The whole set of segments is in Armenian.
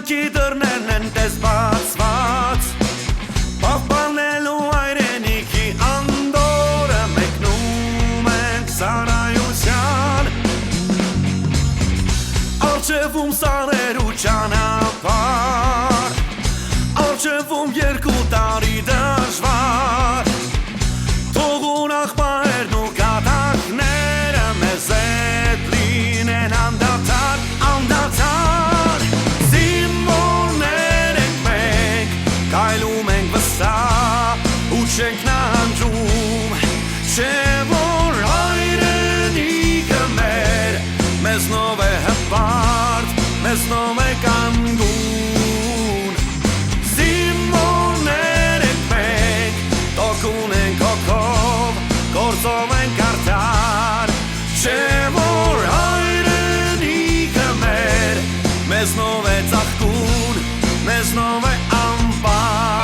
կյանքի դռներն են տես բացված Պահպանելու հայրենիքի անդորը մեկնում ենք սարայության Արջևում սարեր ու ճանապարհ Արջևում երկու տարի դժվար Թող ուրախ պահերն ու կատակները մեզ հետ լինեն անդադար Անդադար Զինվորներ ենք մենք Կայլում ենք վստահ ու չենք նահանջում Չէ որ հայրենիքը մեր Մեզնով է հպարտ Մեզնով է կանգուն Զինվորներ ենք մենք Տոկուն ենք հոգով Գործով ենք արդար Չէ որ հայրենիքը մեր Մեզնով է ծաղկուն Մեզնով է ամպար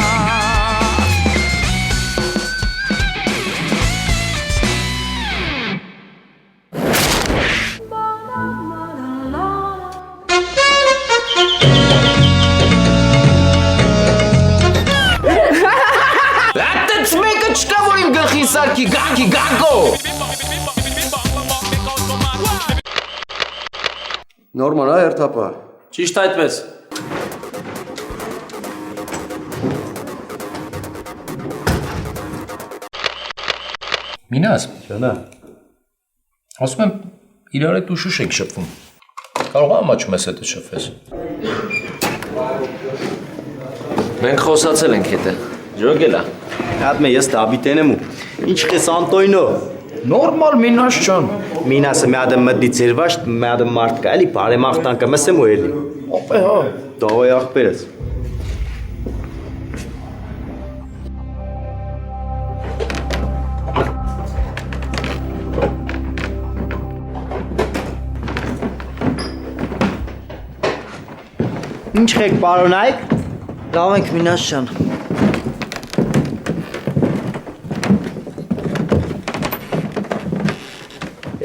Ատեց մեկը չկա, որ իմ գլխին սարքի, գանքի, գանքո։ Նորմալ, հերթապահ։ Ճիշտ այդպես։ Մինաս, Ջանա, ասում եմ, իրար հետ ուշուշ եք շփվում։ Կարող է ամաչում ես հետը շփվես։ Մենք խոսացել ենք հետը։ Ջոգելա։ Հատմե ես դաբիտեն եմ ու ինչ քես Անտոյնո Նորմալ Մինաս ջան։ Մինասը մի հատ մտի ծերվաշ մի հատ մարդ կա էլի բարեմաղթանկը մսեմ ու էլի Օպե հա։ Դովայ ախպերս Ինչ եք պարոնայք Լավ ենք Մինաս ջան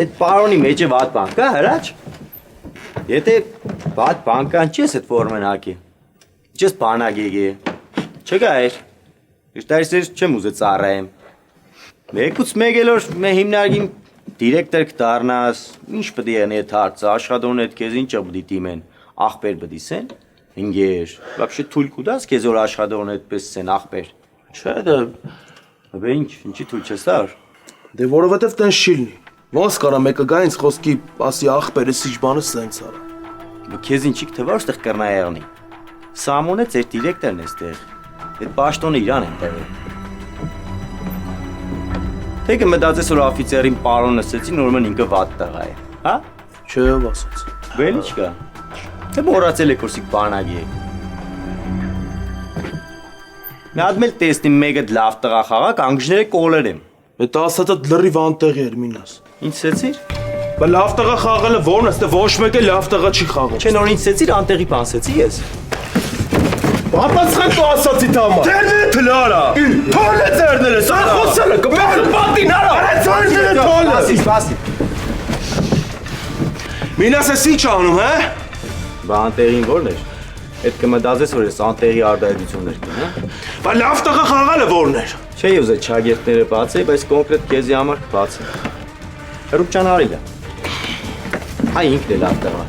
Այդ պարոնի մեջ է վատ բան կա հրաչ Եթե վատ բան կան չես այդ ֆորմեն հակի Չես բանագեգի Չկա էր Իշտարիսեր չեմ ուզե ծառայեմ Մեկուց մեկ էլ որ մե հիմնարկին դիրեկտոր կդառնաս Ինչ պետք է անի այդ հարցը աշխատողն այդ քեզ ինչը պետք է դիմեն ախպեր պետք է սեն Ինգեր вообще թույլ կուտաս քեզ որ աշխատողն այդպես սեն ախպեր չէ դա Բե ինչի թույլ չես տար Դե որովհետև տեն չի լինի Ոնց կարա մեկը գա ինձ խոսքի ասի ախպերս ինչ բանը սենց արա Քեզ ինչի կթվա որտեղ կռնա եղնի Սամոնը ձեր դիրեկտորն է ստեղ Այդ պաշտոնը իրան են տվել Թե կմտածես որ օֆիցերին պարոն ասեցին նորմալ ինքը վատ տղա է հա Չէ ով ասաց Բել ինչ կա Թե մոռացել եք որսիկ բանագի եք Մի հատ մել տեսնի մեկը լավ տղա խաղա կանգժները կոլերեմ Այդ ասածը լրիվ անտեղի էր Մինաս Ինչ սեցիր Բա լավ տղա խաղալը որն է ստե ոչ մեկը լավ տղա չի խաղում Չէ նոր ինչ սեցիր անտեղի բան սեցի ես Պատասխան դու ասացի դամա Ձերները թլարա Թոլը ձերները սա խոսելը կբեր պատին արա Արա ձերները թոլը Սպասի Մինաս ես ինչ անում հա Բա անտեղին որն էր Այդ կմտածես որ ես անտեղի արդայություններ կին հա Բա լավ տղա խաղալը որն էր Չէ ուզե չագերտները բացի, բայց կոնկրետ քեզի համար կբացի։ Հրուպչան արիլա։ Հայ ինքն է լավ տղա։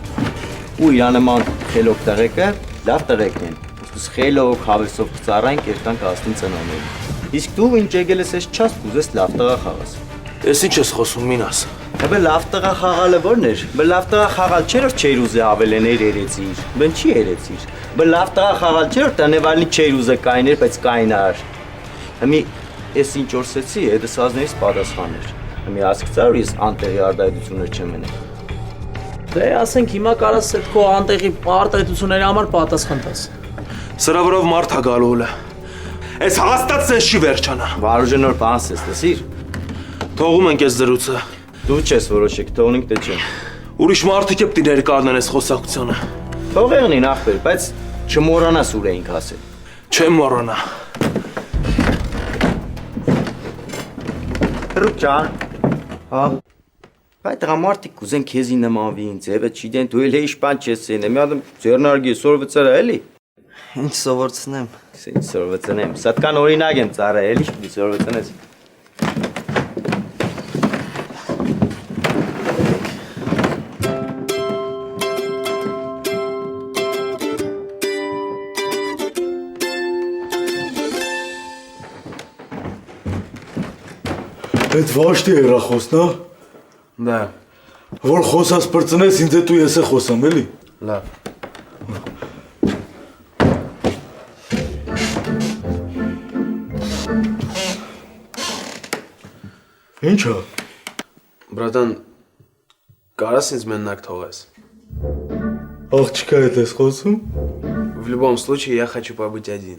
Ու իր նման խելոք տղեկը լավ տղեկն են։ Ուսուցս խելոք հավեսով ծառային կերտան կասնին ծնողներին։ Իսկ դու ինչ եկել ես չաս կուզես լավ տղա խաղաս։ Ես ինչ ես խոսում Մինաս Բե լավ տղա խաղալը որն էր։ Բե լավ տղա խաղալ չէր որ չէր ուզե ավելեներ երեցիր։ Բեն չի երեցիր։ Բե լավ տղա խաղալ չէր որ տնևալնի չէր ուզե կայներ, բայց կայնար։ Հիմի Ես ինչ օրսեցի, հետս ազներից պատասխաներ։ Մի հասկացար, որ ես անտեղի արդայություններ չեմ ենել։ Դե ասենք հիմա կարաս այդ քո անտեղի արտահայտությունների համար պատասխան տաս։ Սրա վրով մարդ է գալու ուլը։ Այս հաստատ սենց չի վերջանա։ Վարուժը նոր բան ես, տեսիր։ Թողում ենք այս զրույցը։ Դու չես որոշեք, թողնենք թե չեմ։ Ուրիշ մարդիկ է պիտի ներկայանեն այս խոսակցությունը։ Թող եղնին ախպեր, բայց չմոռանաս ուր էինք ասել։ Չեմ մոռանա։ Հրուպ ջան։ Հա։ Բայց տղամարդիկ կուզեն քեզի նմանվին, ձևը չգիտեն, դու էլ հեշ բան չես սենը, մի հատ ձեռնարկի սորվծարա էլի։ Ինչ սովորցնեմ։ Ինչ սորվծնեմ, սատկան օրինակ եմ ծառա, էլի շպի սորվծնես։ Այդ վաշտի երախոսն, հա։ Да, Որ խոսած պրծնես, ինձ հետ ու ես է խոսամ, էլի։ лав. Ինչա։ Братан, կարաս ինձ մենակ թողես։ Աղջկա հետ ես խոսում։ В любом случае, я хочу побыть один.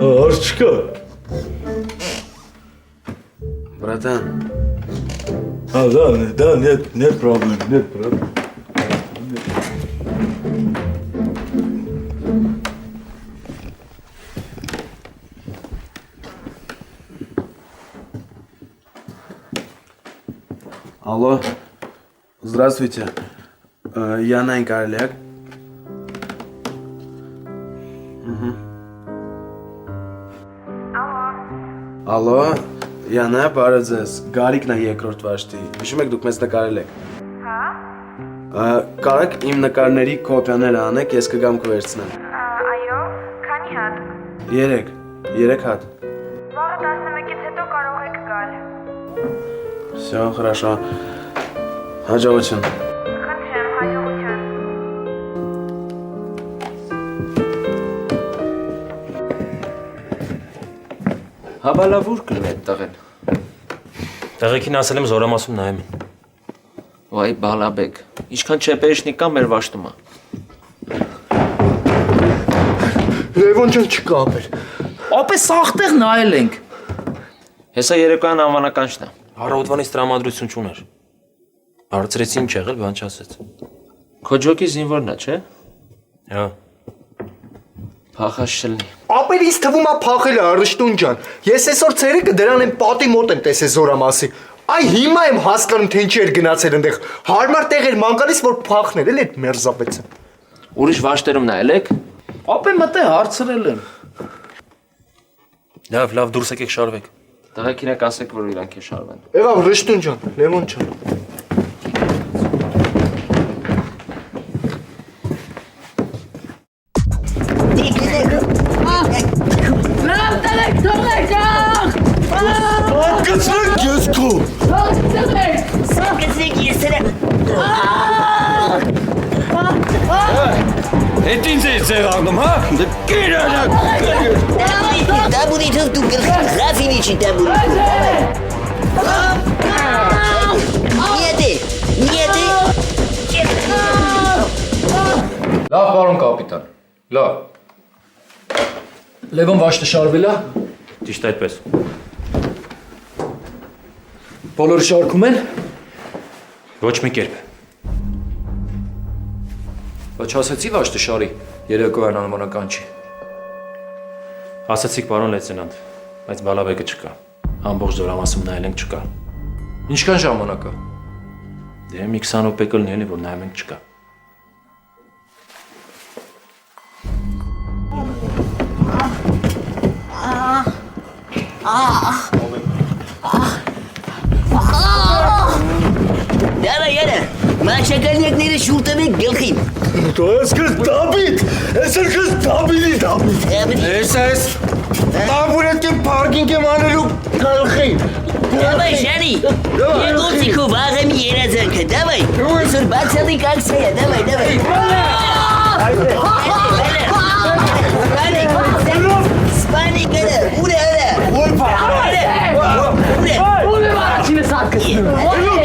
Աղջկա։ Братан, Да, нет проблем, нет проблем. алло, здравствуйте, я Найн Карляк. Алло, Յանա, բարը ձեզ, Գարիկն է երկրորդ վաշտի, հիշում եք դուք մեզ նկարել եք։ Հա։ Կարաք իմ նկարների կոպիաները անեք, ես կգամ կվերցնեմ։ Այո, քանի հատ։ 3 հատ։ Վաղը 11-ից հետո կարող եք գալ։ Всё, хорошо։ Հաջողություն։ Խնդրեմ, հաջողություն։ Հավալավոր կլինի այդ տղեն։ Տեղեքին ասել եմ զորամասում նայեմ։ Վայ բալաբեկ, ինչքան չեպեշնի կա մեր վաշտումա։ Լևոն ջան չկա ապեր։ Ապե սաղտեղ նայել ենք։ Հեսա երեկոյան անվանականչն է։ Առավոտվանից տրամադրություն չուներ։ Հարցրեցի ինչ եղել, բան չասեց։ Քո ջոկի զինվորն է, չէ։ Հա։ Փախած չլինի։ Ապեր ինձ թվում է փախել է Արշտուն ջան։ Ես այսօր ցերեկը դրան եմ պատի մոտ եմ տեսել զորամասի։ Այ հիմա եմ հասկանում թե ինչի էր գնացել այնտեղ։ Հարմար տեղ էր ման գալիս որ փախներ էլ այդ մերզապեցը։ Ուրիշ վաշտերում նայել եք։ Ապե մտե հարցրել եմ։ Լավ, դուրս եկեք շարվեք։ Տղեկին եք ասեք, որ իրանք է շարվեն։ Եղավ Ռշտուն ջան, Լևոն ջան։ Կծրեք ես քո։ Էդ ինձ է ձեղանում, հա? Կիրանակ։ Դաբուրի թող դու գլխի Ռաֆինիչի դաբուրի։ Միեդե։ Լավ, պարոն կապիտան, լավ։ Լևոն վաշտը շարվել է։ Ճիշտ այդպես։ Բոլորը շարքում են։ Ոչ մի կերպ։ Ոչ ասեցի վաշտը շարի, երեկոյան անվանականչի։ Ասացիք պարոն լեյտենանտ, բայց բալաբեկը չկա։ Ամբողջ զորամասում նայել ենք չկա։ Ինչքան ժամանակ է։ Դե մի 20 րոպե կլինի էլի որ նայում ենք չկա։ Դարա, մաշակալյակները շուրտեմ են գլխին։ Դու ես քեզ Դավիթ, ես քեզ Դավիթի Դավիթ։ Ես տաբուրետի պարկինգ եմ անելու գլխին։ Դավայ Շանի, եկոցի քո վաղեմ երազանքը, դավայ։ Այսօր բացալի կաքսա է, դավայ։ Սպանի գնա, ուր է հրա։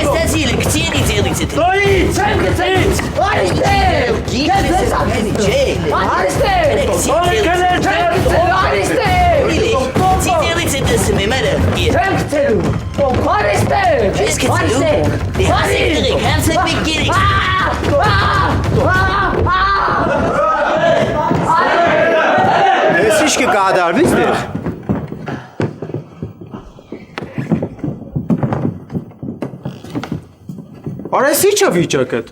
Ստացիլը, կցիենի ձելից է թե։ Չեմ գցից։ Արիստև։ Գիտես ակենի, չէ։ Արիստև։ Ձելից է դսում եմ արա։ Չեմ գցելու։ Արիստև։ Չես կցելու։ Դե հասեք դրեք, հանցեք մեկ գերեք։ Ես ինչ կկատարվի ստեղ։ ի՞նչ է վիճակդ։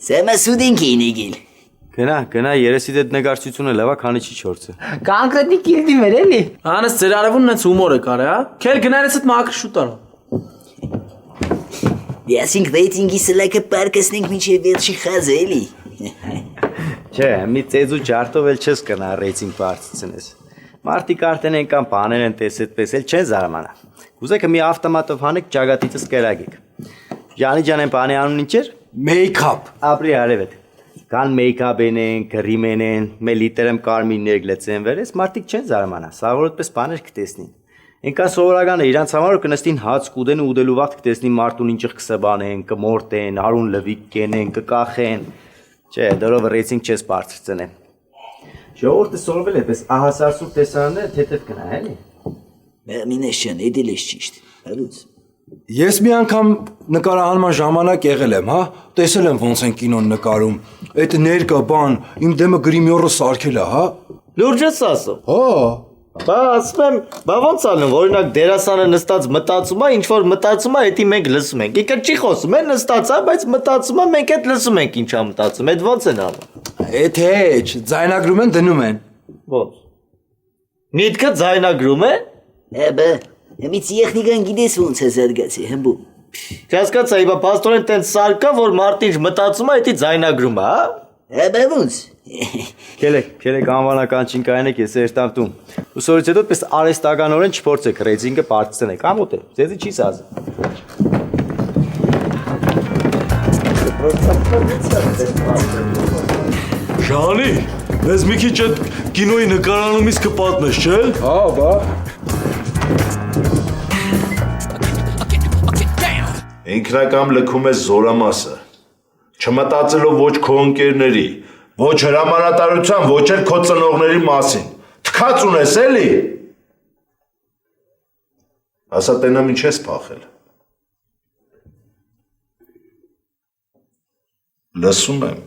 Սեմասուդին կինիգիլ։ Գնա, երեսի դեդ նկարչությունը լավա քանի չի չորցը։ Կանկրետի կիլդի մեր էլի։ Հանես ձեր արևունն էս հումոր է կարե, հա։ Քեր գնայրես այդ մակր շուտար։ Դիասինք ռեյտինգի սլակը պարկասնենք միջև վերջի խազը էլի։ Չէ, մի ծեզու ջարտով էլ չես կնա ռեյտինգ բարձրացնես։ Մարդիկ արդեն այնքան բաներ են տեսել, չեն զարմանա։ Կուզեք մի ավտոմատով հանեք ճագատիցս կերագեք։ Ջանի ջան այն բանի անուն ինչ էր։ Մեյքափ։ Ապրի արևետ։ Կան մեյքափ են, քրիմ են, մե լիտերեմ կարմիրներ գլեցեն վերես, մարդիկ չեն զարմանա, սաղորոտպես բաներ կտեսնին։ Այնքան սովորական է, իրանց համար որ կնստին հաց կուդեն ու ուդելու վաղ կտեսնին մարդուն ինչ կսբանեն, կմորտեն, արուն լվիկ կենեն, կկախեն։ Չէ, դրով ռեյտինգ չես բարձրացնեն։ Ժողովուրդը սովորվել է, պես ահասարսուր տեսարանները թեթև կնա, էլի։ Մերմինեշան, էդել ես ճիշտ։ Հալուց։ Ես մի անգամ նկարահանման ժամանակ եղել եմ, հա, տեսել եմ ոնց են կինոն նկարում։ Այդ ներկա բան, իմ դեմը գրիմյորը սարքել է, հա։ Լուրջ ես ասում։ Հա։ Բա ասում եմ, բա ոնց անում, օրինակ դերասանը նստած մտածում է, ինչ որ մտածում է, դա մենք լսում ենք։ Ինքը չի խոսում, է նստած է, բայց մտածում է, մենք այդ լսում ենք ինչա մտածում, այդ ոնց են անում։ Այդ հեչ, ձայնագրում են դնում են։ Ոնց։ Միտքը ձայնագրում է։ Էբե, Εμείς տեխնիկան գիտես ոնց է զարգացի, հմբու։ Չհասկացա, իբա պաստորեն տենց սարկա, որ մարդինչ մտածում է, դա ձայնագրում է, հա։ Էբե ոնց։ Քելեք անվանական չինկայինեք ես երտամտում։ Ուսորից հետո պես արեստականորեն չփորձեք ռեյտինգը բարձրացնեք, ամոթ է, ձեզի չի սազը։ Շանի, մեզ մի քիչ այդ կինոյի նկարանումից կպատնես, չէ՞։ Հա, բա։ Ինքնակամ լքում ես զորամասը, չմտածելով ոչ քո ընկերների, ոչ հրամանատարության, ոչ էլ քո ծնողների մասին։ Թքած ունես էլի։ Ասա տենամ ինչ ես փախել։ Լսում եմ։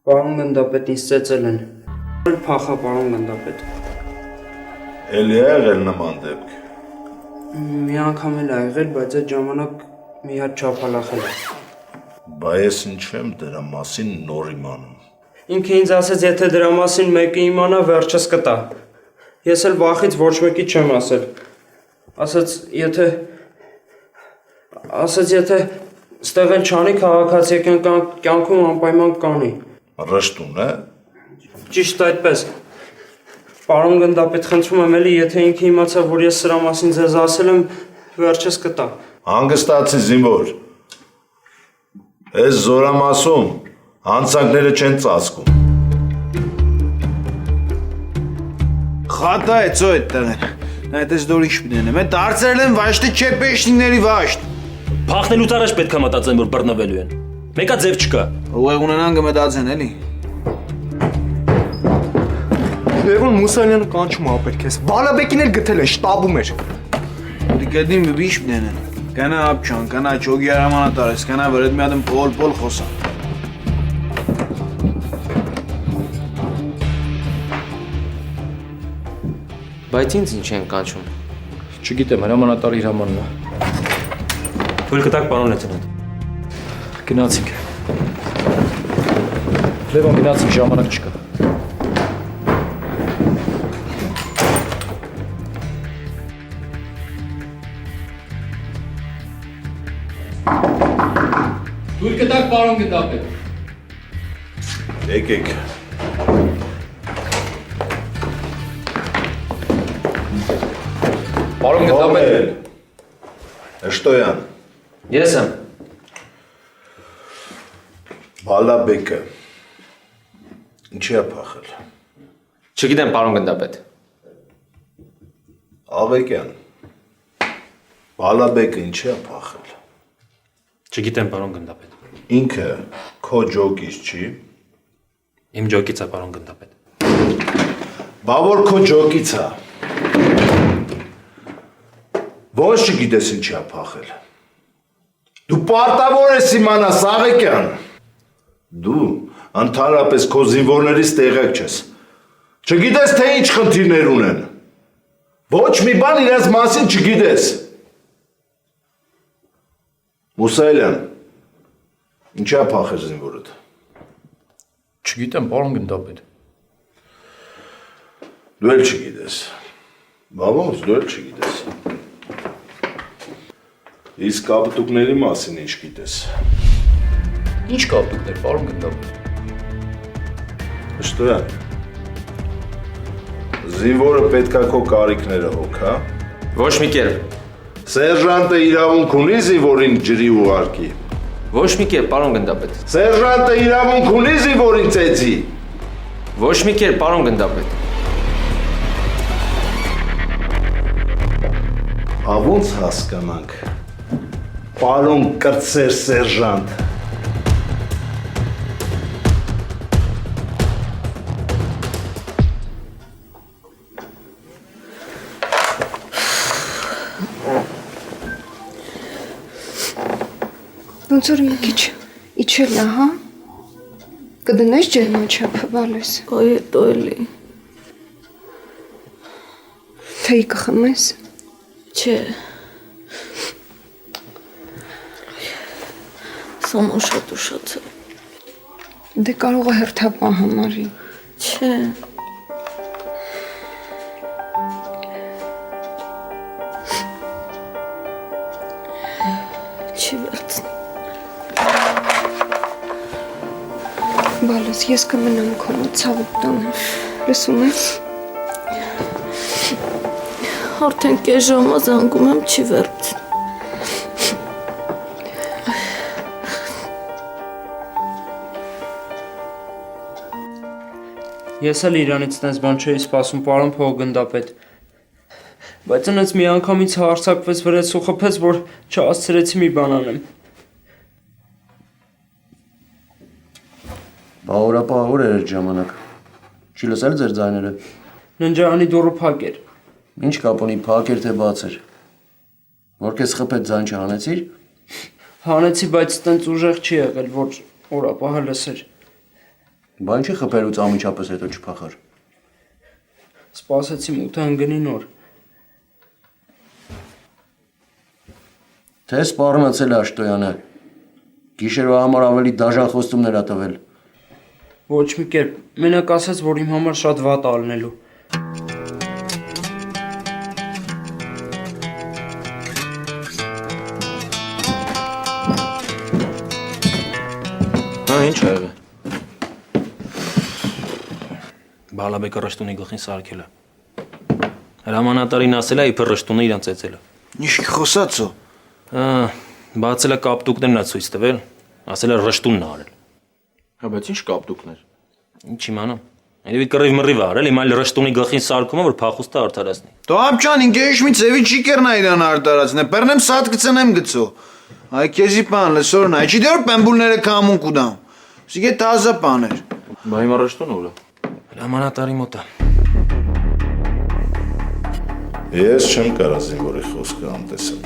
Պարոն գնդապետ, ինձ ծեծել են։ Փախա, պարոն գնդապետ։ Էլի է եղել նման դեպք։ Մի անգամ էլ ա եղել, բայց այդ ժամանակ մի հատ չափալախել է։ Բա ես ինչ եմ դրա մասին նոր իմանում։ Ինքը ինձ ասեց, եթե դրա մասին մեկը իմանա, վերջս կտա։ Ես էլ վախից ոչ մեկի չեմ ասել։ Ասաց, եթե ստեղ էլ չանի քաղաքացիական կյանքում անպայման կանի։ Ռշտուն է։ Ճիշտ այդպես։ Պարոն գնդապետ, խնդրում եմ էլի, եթե ինքը իմացա, որ ես սրա մասին ձեզ ասել եմ, վերջս կտա։ Հանգստացի զինվոր։ Այս զորամասում հանցանքները չեն ծածկում։ Խատա է ծո այդ տղեն։ Նա այդպես դոր ինչ պիտեն եմ, այդ արծերել են վաշտի չեպեշնիների վաշտ։ Փախնելուց առաջ պետք է մտածեն, որ բռնվելու են։ Մեկա ձև չկա։ Ուղեղ ունենան կմտածեն, էլի։ Լևոն Մուսանյանը կանչում է ապեր քեզ։ Բալաբեկին էլ գտել են, շտաբում էր։ Ուդի կդին մի ինչ պիտեն են։ Կանա ապչան, կանա չոգի հրամանատարես, կանա վրդ մի ադմ պոլ խոսա։ Բայց ինձ ինչ են կանչում։ Չգիտեմ, հրամանատարի հրամանն է։ Թույլ կտակ պարոն լեյտենանտ։ Գնացինք։ Լևոն, գնացինք, ժամանակ չկա։ Թույլ կտակ պարոն գնդապետ։ Եկեք։ Պարոն գնդապետ։ Էշտոյան։ Ես եմ։ Բալաբեկը ինչի է փախել։ Չգիտեմ, պարոն գնդապետ։ Աղեկյան։ Բալաբեկը ինչի է փախել։ Չգիտեմ, պարոն գնդապետ։ Ինքը քո ջոկից չի։ Իմ ջոկից է, պարոն գնդապետ։ Բա որ քո ջոկից է։ Ոնց չգիտես ինչի է փախել։ Դու պարտավոր ես իմանաս, Աղեկյան։ Դու ընդհանրապես քո զինվորներից տեղյակ չես։ Չգիտես թե ինչ խնդիրներ ունեն։ Ոչ մի բան իրենց մասին չգիտես։ Մուսայելյան, Ինչա փախեր զինվորդ։ Չգիտեմ, պարոն գնդապետ։ Դու էլ չգիտես։ Բավոս, դու էլ չգիտես։ Իսկ կապտուկների մասին ինչ գիտես։ Ինչ կապտուկներ, պարոն գնդապետ։ Ըշտոյան։ Զինվորը պետքա քո կարիքները հոգ, հա։ Ոչ մի կերպ։ Սերժանտը իրավունք ունի զինվորին ջրի ուղարկի։ Ոչ մի կերպ, պարոն գնդապետ։ Սերժանտը իրավունք ունի զինվորին ծեծի։ Ոչ մի կերպ, պարոն գնդապետ։ Ոնց հասկանանք։ Պարոն կրտսեր սերժանտ։ Ոնց որ մի քիչ իջել է, հա։ Կդնես ջերմաչափը, բալես։ Այ տոյլի։ Թեյ կխմես։ Չէ։ Սոմոն շատ ուշացել։ Դե կարող է հերթապահ համարի։ Չէ։ Չի վերցնի։ Բալես, ես կմնամ քո մոտ ցավոտ տանը։ Լսում ես։ Արդեն կես ժամ է զանգում եմ, չի վերցնի։ Ես էլ իրանից տես բան չէի սպասում, պարոն փոխգնդապետ։ Բայց այնց մի անգամից հարցակվեց վրեց ու խփեց, որ չհասցրեցի մի բան անեմ։ Բա օրապահ էր այդ ժամանակ։ Չի լսել ձեր ձայները։ Ննջարանի դուռը փակ էր։ Ինչ կապ ունի, փակ էր թե բաց էր։ Որ քեզ խփեց ձայն չհանեցիր։ Հանեցի, բայց տենց ուժեղ չի եղել, որ օրապահը լսեր։ Բա ինչի խփելուց ամիջապես հետո չփախար։ Սպասեցի մութը ընկնի նոր։ Թե սպառնացել է Աշտոյանը։ Գիշերվա համար ավելի դաժան խոստումներ ա տվել։ Ոչ մի կերպ, մենակ ասաց, որ իմ համար շատ վատ ալնելու։ Հա, ինչ ա եղել։ Բալաբեկը ռշտունի գլխին սարքել է։ Հրամանատարին ասել է իբր ռշտունը իրան ծեծել է։ Ինչի խոսացո։ Բացել է կապտուկներն ա ցույց տվել, ասել է ռշտունն ա արել։ Հա, բայց ինչ կապտուկներ։ Ինչ իմանամ։ Երևի կռիվ մռիվ ա արել, հիմա էլ ռշտունի գլխին սարքում է, որ փախուստը արդարացնի։ Տոհապ ինքեշ մի ծևի չիկերնա իրան արտարացնե, պերնեմ սատ կծնեմ գծո։ Այ քեզի պան լսորն, այ չի դեռ պեմբուլները կամուն կուդամ։ Սիգե տազա պաներ։ Բա հիմա ռշտունը ուր է։ Հրամանատարի մոտ է։ Ես չեմ կարա զինվորի խոսքը անտեսել։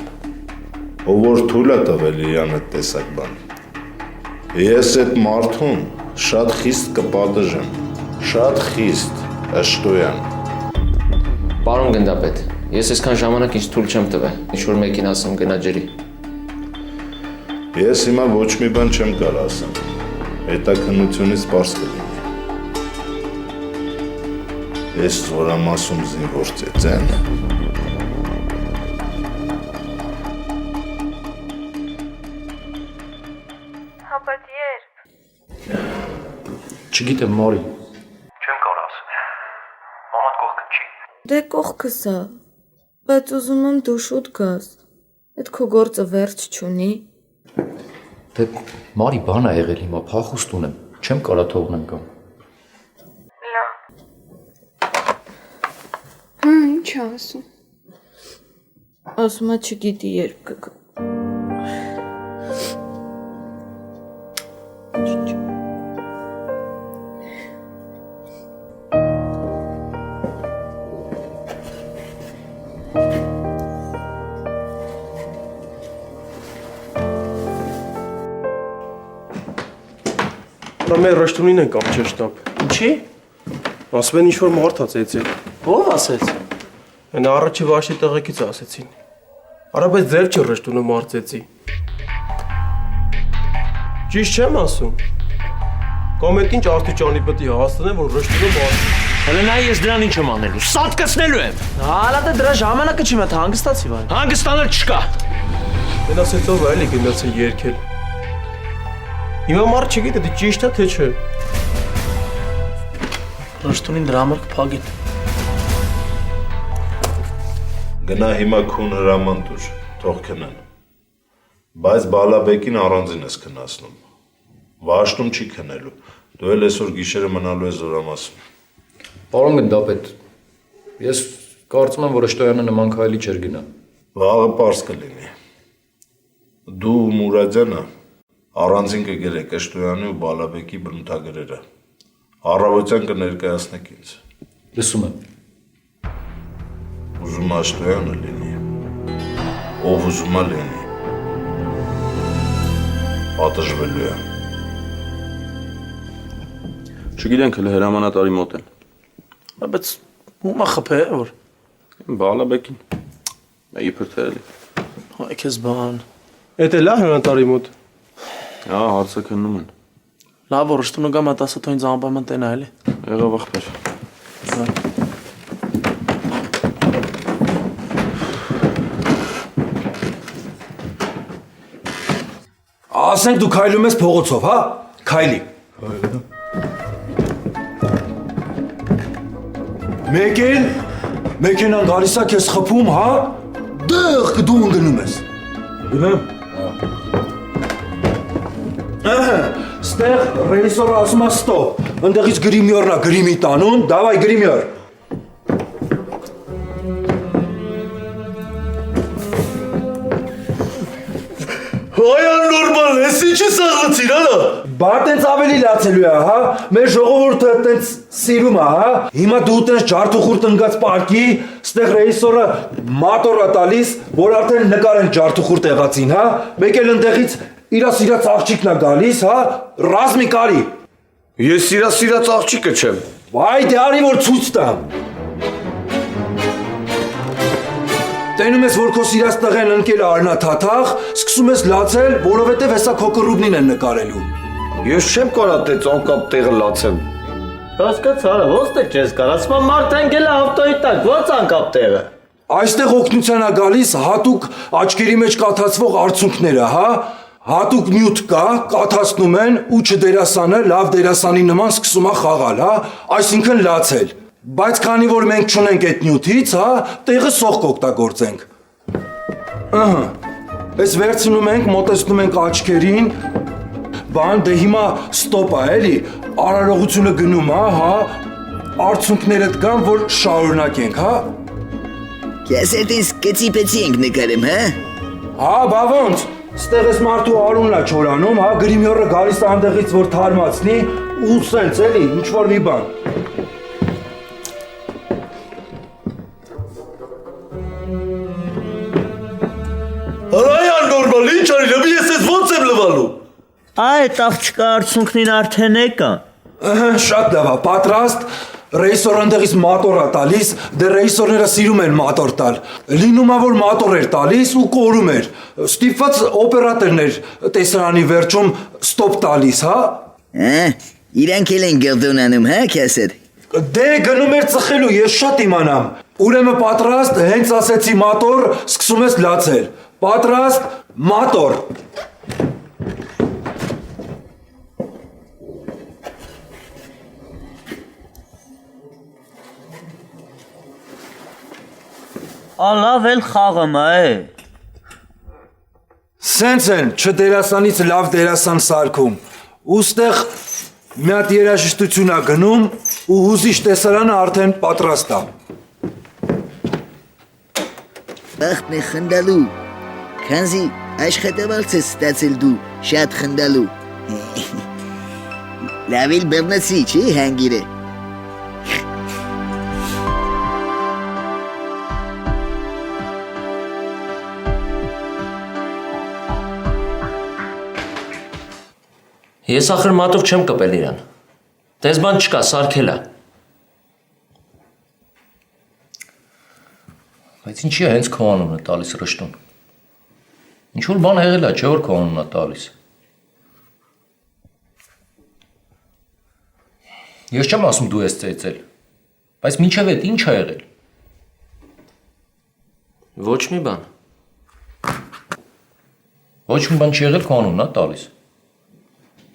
Ով որ թույլ է տվել իրան այդ տեսակ բան։ Ես այդ մարդուն շատ խիստ կպատժեմ։ Շատ խիստ, Աշտոյան։ Պարոն գնդապետ, ես այսքան ժամանակ ինձ թույլ չեմ տվել, ինչ-որ մեկին ասեմ գնա ջրի։ Ես հիմա ոչ մի բան չեմ կարող ասեմ։ Հետաքննությունից պարզ կլինի։ Ես զորամասում զինվոր ծեծեն։ Հա, բայց երբ։ Չգիտեմ, Մարի։ Չեմ կարող ասել։ Մաման կողքը չի։ Դե կողքս է, բայց ուզում եմ դու շուտ գաս։ Այդ քո գործը վերջ չունի։ Դե Մարի բան ա եղել հիմա, փախուստ ունեմ, չեմ կարա թողնեմ կամ։ Հա, ինչ է ասում։ Ասում է չգիտի երբ կգա։ Նա մեր ռշտունին են կամ չշտապ։ Ինչի։ Ասում են ինչ-որ մարդ ա ծեծել։ Ո՞վ ասեց։ Այն առաջի վաշի տեղեկից ասեցին։ Արա բայց ձեր չի ռշտունը մարդ ծեծի։ Ճիշտ չեմ ասում։ Կամ այդ ինչ աստիճանի պետք է հասնեն, որ ռշտինը բան։ Հələ նայ ես դրան ինչ եմ անելու։ Սատկացնելու եմ։ Հալա դե դրա ժամանակը չի մտ հանգստացի վայ։ Հանգստանալ չկա։ Դենաս հետո վայելի գնացել երկել։ Հիմա մարդ չգիտի դե ճիշտ է թե չէ։ Ռշտունին դրա համար կփագին։ Գնա հիմա քուն հրաման տուր, թող քնեն։ Բայց Բալաբեկին առանձին ես քնացնում։ Վաշտում չի քնելու։ Դու էլ այսօր գիշերը մնալու ես Զորամասում։ Պարոն գնդապետ, ես կարծում եմ, որ Աշտոյանը նման քայլի չէր գնա։ Վաղը պարզ կլինի։ Դու Մուրադյանը առանձին կգերեք Աշտոյանի ու Բալաբեկի բնութագրերը։ Առավոտյան կներկայացնեք ինձ։ Լսում եմ։ Ուզում Աշտոյանը լինի։ Ով ուզում է լինի։ Պատժվելու է։ Չգիտենք հələ հրամանատարի մոտ են։ Բայց ո՞ւմա խփե որ։ Բալաբեկին։ Իբր թերելի։ Հայ քեզ բան։ Էդ է լա հրանտարի մոտ։ Հա, հարցը քննում են։ Լավ որ շտունը գամ ատասը թո ինձ անպայման տենա էլի։ Եղավ ախպեր։ Ասենք դու քայլում ես փողոցով, հա? Քայլի։ Մեկին մեքենան գալիս է քեզ խփում, հա? Դեղ դու ընկնում ես։ Գնամ։ Ստեղ ռեժիսորը ասում է ստոպ։ Ընդեղից գրիմյորն է գրիմի տանում, դավայ գրիմյոր։ Հայան նորմալ, ես ինչ ես աղացիր, հալա։ Բա տենց ավելի լացելու է, հա։ Մեր ժողովուրդը տենց սիրում է, հա։ Հիմա դու տենց ջարդուխուրդ ընկած պարկի, ստեղ ռեժիսորը մատոր է տալիս, որ արդեն նկարեն ջարդուխուրդ եղածին, հա։ Մեկ էլ ընդեղից իրա սիրած աղջիկն է գալիս, հա։ Ռազմիկ արի։ Ես սիրած աղջիկը չեմ։ Վայ, դե արի որ ցույց տամ։ Տենում ես, որ քո սիրած տղեն ընկել է արնաթաթախ, սկսում ես լացել, որովհետև հեսա քո կռուբնին են նկարելու։ Ես չեմ կարա տեց անկապ տեղը լացեմ։ Հասկաց արա, ոնց դե չես կարա, ասում եմ մարդ ընկել է ավտոյի տակ, ոնց անկապ տեղը։ Այստեղ օգնության է գալիս հատուկ աչքերի մեջ կաթացվող արցունքները, հա։ Հատուկ նյութ կա, կաթացնում են ու չդերասանը լավ դերասանի նման սկսում է խաղալ, հա, այսինքն լացել։ Բայց քանի որ մենք չունենք այդ նյութից, հա, տեղը սող կօգտագործենք։ Ահա։ Այս վերցնում ենք, մոտեցնում ենք աչքերին, բան, դե հիմա ստոպ է, էլի, արարողությունը գնում է, հա, արցունքներդ կան, որ շարունակենք, հա։ Կեսեր տես կծի-պեցի ենք նկարեմ, հա։ Հա, բա ոնց, ստեղ ես մարդու արունն է չորանում, հա, գրիմյորը գալիս է անդեղից, որ թարմացնի, ու սենց, էլի, ինչ-որ մի բան։ Արայան նորմալ, ինչ արի, լավի ես ես ոնց եմ լվալու։ Այդ աղջկա արցունքնին արդեն եկան։ Շատ լավ է, պատրաստ, ռեժիսորը ընդեղից մատոր է տալիս, դե ռեժիսորները սիրում են մատոր տալ։ Լինում է, որ մատոր էր տալիս ու կորում էր։ Ստիպված օպերատորն էր տեսարանի վերջում ստոպ տալիս, հա։ Իրանք էլ են գլդոնանում, հա, կեսեր։ Դե գնում էր ծխելու, ես շատ իմանամ։ Ուրեմն պատրաստ, հենց ասեցի մատոր, սկսում ես լացել։ Պատրաստ, մատոր։ Ալավ էլ խաղում է։ Սենց են, չդերասանից լավ դերասան սարքում։ Ուստեղ մի հատ երաժշտություն է գնում ու հուզիչ տեսարանը արդեն պատրաստ է։ Բախտն է խնդալու, քանզի աշխատավարձ ես ստացել դու շատ խնդալու։ Լավ էլ բռնացի, չի հանգիրը։ Ես ախր մատով չեմ կպել իրան։ Տես բան չկա, սարքել է։ Բայց ինչի է հենց քո անունը տալիս Ռշտուն։ Ինչ որ բան եղել է, չէ՞ որ քո անունն է տալիս։ Ես չեմ ասում դու ես ծեծել, բայց մինչև այդ ինչ ա եղել։ Ոչ մի բան։ Ոչ մի բան չի եղել, քո անունն ա տալիս։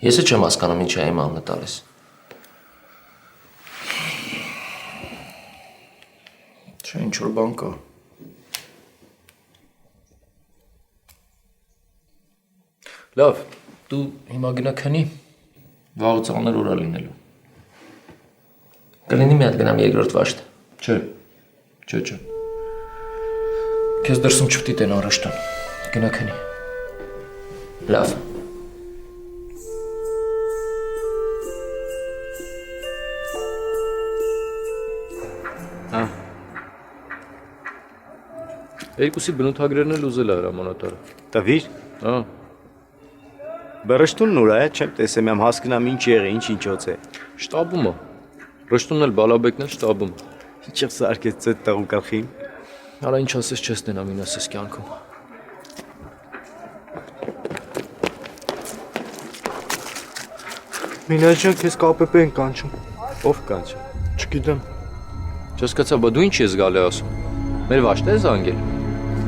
Ես չեմ հասկանում ինչ է իմ անունը տալիս։ Չէ, ինչ որ բան կա։ Լավ, դու հիմա գնա քնի, վաղը ծանր օր ա լինելու։ Կլինի մի հատ գնամ երկրորդ վաշտ։ Չէ։ Քեզ դրսում չպետք է տեն առաջտան։ Գնա քնի։ Լավ։ Երկուսի բնութագրերն էլ ուզել ա հրամանատարը։ Տվիր։ Բրշտունն ուր է, չեմ տեսեմ, եմ հասկնամ ինչ եղի, ինչ ինչոց է։ Շտաբում ա։ Ռշտունն էլ բալաբեկն էլ շտաբում։ Ինչեղ սարկեց ծետ տաղու կալխին։ Արա ինչ ասես չես տենամ ին ասես կյանքում։ Մինաջան քեզ KPP են կանչում։ Ով կանչում։ Չգիտեմ։ Չհասկացա, բա դու ինչ ես գալի ասում։ Մեր վաշտը ես անգել։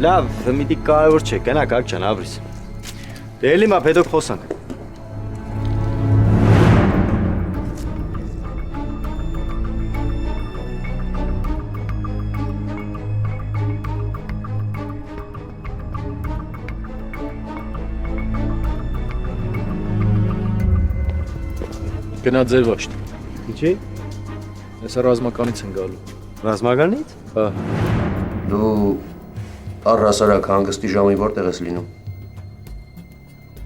Լավ, միտի կարևոր չէ, գնա կակ ջան, ավրիս։ Դե էլի մա պետք խոսանք։ Գնա ձեր վաշտ։ Ինչի։ Հեսա ռազմականից են գալու։ Ռազմականից։ Հա։ Դու առհասարակ հանգստի ժամի որտեղ ես լինում։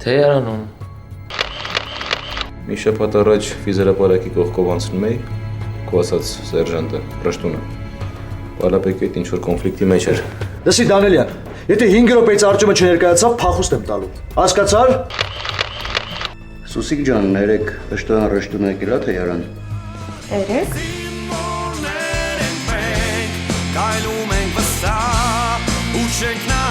Թեհրանում։ Մի շաբաթ առաջ ֆիզերապարակի կողքով անցնում էի, քո ասած սերժանտը, Ռշտունը։ Բալաբեկի հետ ինչ-որ կոնֆլիկտի մեջ էր։ Լսի Դանելյան, եթե 5 րոպեից արճումը չներկայացավ, փախուստ եմ տալու։ Հասկացար։ Սուսիկ ջան, ներեք Ռշտուն եկել ա Թեհրան։ Երեք։ Կայլում ենք վստահ ու չենք